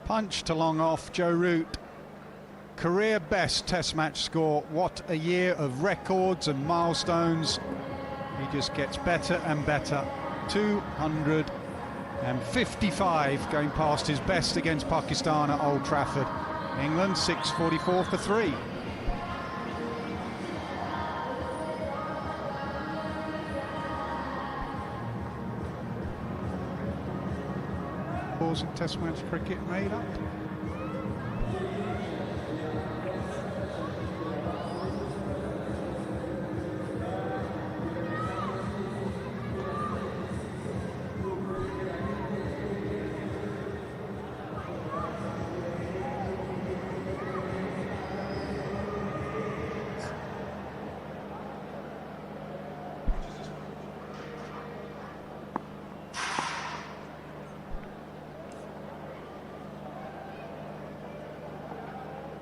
Punch to long off, Joe Root. Career best test match score. What a year of records and milestones. He just gets better and better. 255 going past his best against Pakistan at Old Trafford. England 644 for 3. Balls in test match cricket made up.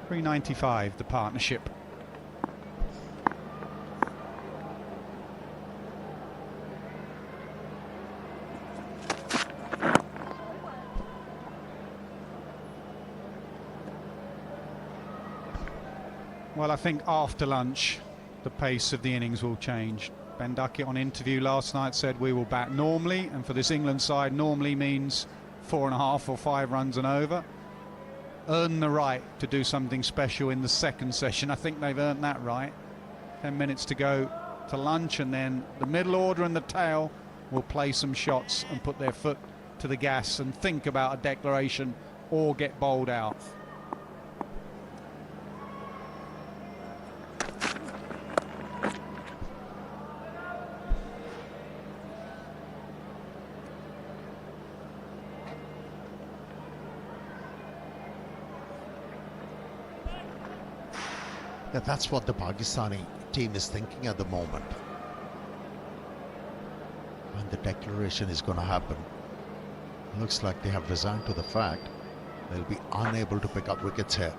.395 the partnership. Well, I think after lunch the pace of the innings will change. Ben Duckett on interview last night said we will bat normally, and for this England side normally means 4.5 or 5 runs and over. Earn the right to do something special in the second session. I think they've earned that right. 10 minutes to go to lunch, and then the middle order and the tail will play some shots and put their foot to the gas and think about a declaration or get bowled out. Yeah, that's what the Pakistani team is thinking at the moment. When the declaration is going to happen, it looks like they have resigned to the fact they'll be unable to pick up wickets here.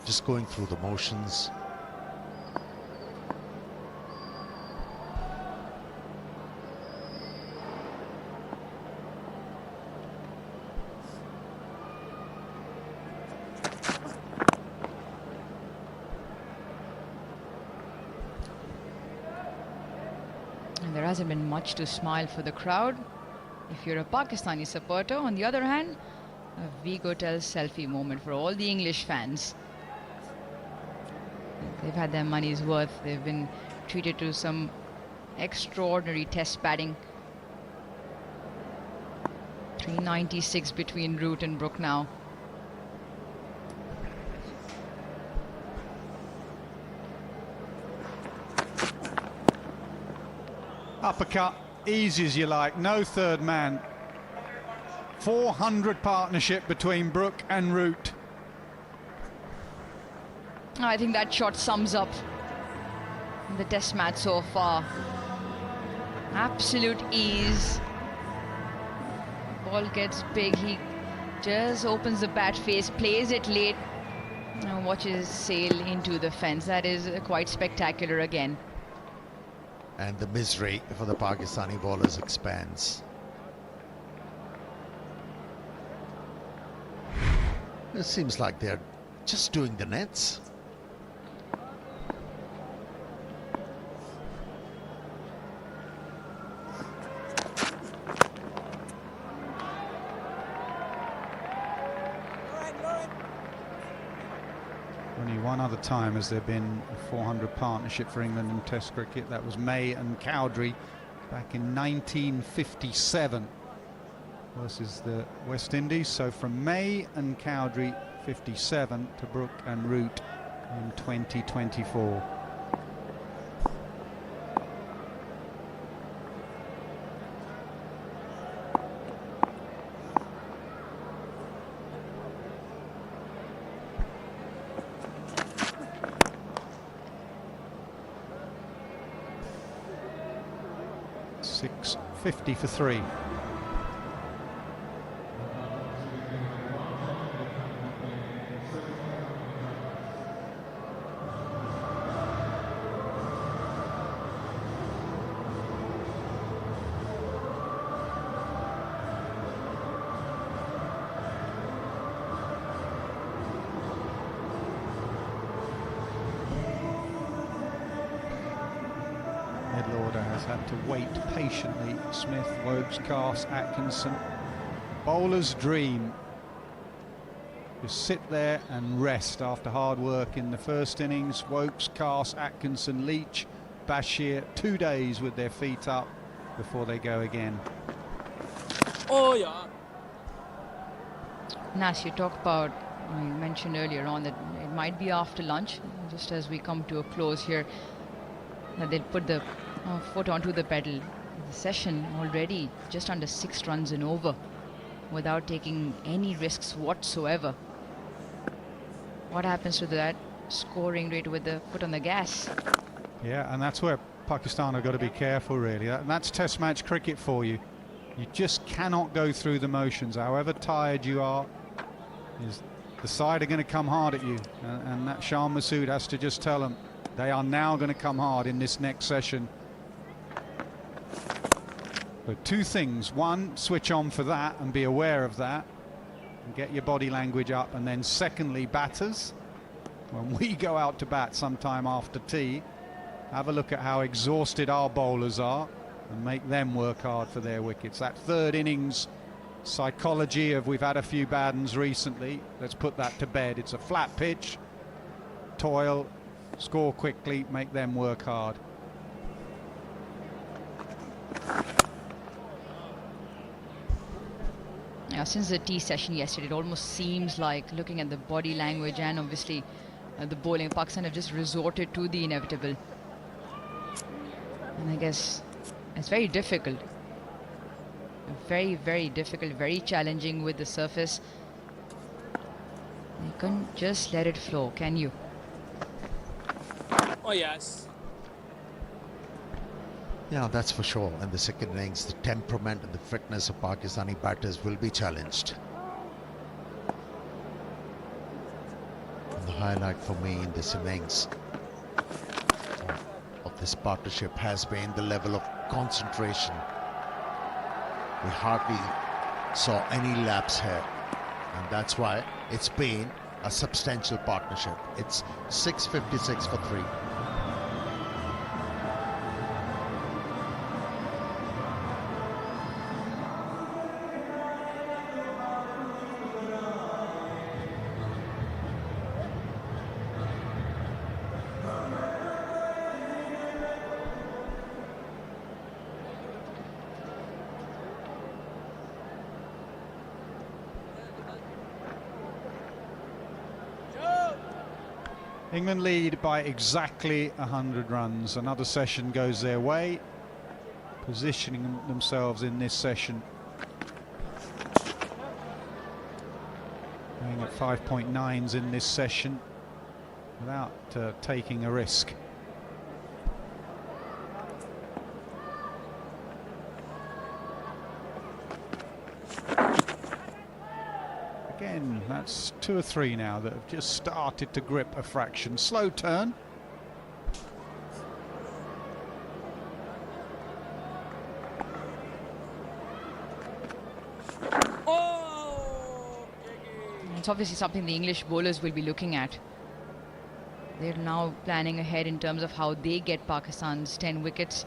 Just going through the motions. There hasn't been much to smile for the crowd. If you're a Pakistani supporter, on the other hand, a Vigo tells selfie moment for all the English fans. They've had their money's worth. They've been treated to some extraordinary test batting. 396 between Root and Brook now. Uppercut, easy as you like, no third man. 400 partnership between Brook and Root. I think that shot sums up the test match so far. Absolute ease. Ball gets big, he just opens the bat face, plays it late, and watches sail into the fence. That is quite spectacular again. And the misery for the Pakistani bowlers expands. It seems like they're just doing the nets. Only one other time has there been a 400 partnership for England in Test cricket. That was May and Cowdrey back in 1957 versus the West Indies. So from May and Cowdrey 57 to Brook and Root in 2024. .650 for 3. Ed Lauder has had to wait patiently. Smith, Wokes, Carse, Atkinson. Bowler's dream. Just sit there and rest after hard work in the first innings. Wokes, Carse, Atkinson, Leach, Bashir, 2 days with their feet up before they go again. Oh yeah. Nas, you talk about, you mentioned earlier on that it might be after lunch, just as we come to a close here, that they'll put the foot onto the pedal. The session already just under 6 runs and over without taking any risks whatsoever. What happens to that scoring rate with the foot on the gas? Yeah, and that's where Pakistan have got to be careful, really. That's Test match cricket for you. You just cannot go through the motions. However tired you are, the side are going to come hard at you. And that Shan Masood has to just tell them they are now going to come hard in this next session. But 2 things. One, switch on for that and be aware of that. And get your body language up. And then secondly, batters, when we go out to bat sometime after tea, have a look at how exhausted our bowlers are and make them work hard for their wickets. That third innings psychology of we've had a few bad ones recently, let's put that to bed. It's a flat pitch, toil, score quickly, make them work hard. Now, since the tea session yesterday, it almost seems like, looking at the body language and obviously the bowling, Pakistan have just resorted to the inevitable. And I guess it's very difficult. Very, very difficult, very challenging with the surface. You can't just let it flow, can you? Oh yes. Yeah, that's for sure. In the second innings, the temperament and the fitness of Pakistani batters will be challenged. And the highlight for me in this innings of this partnership has been the level of concentration. We hardly saw any lapse here, and that's why it's been a substantial partnership. It's 656 for 3. England lead by exactly 100 runs. Another session goes their way, positioning themselves in this session. Going at 5.9s in this session without taking a risk. Again, that's 2 or 3 now that have just started to grip a fraction. Slow turn. Oh! It's obviously something the English bowlers will be looking at. They're now planning ahead in terms of how they get Pakistan's 10 wickets.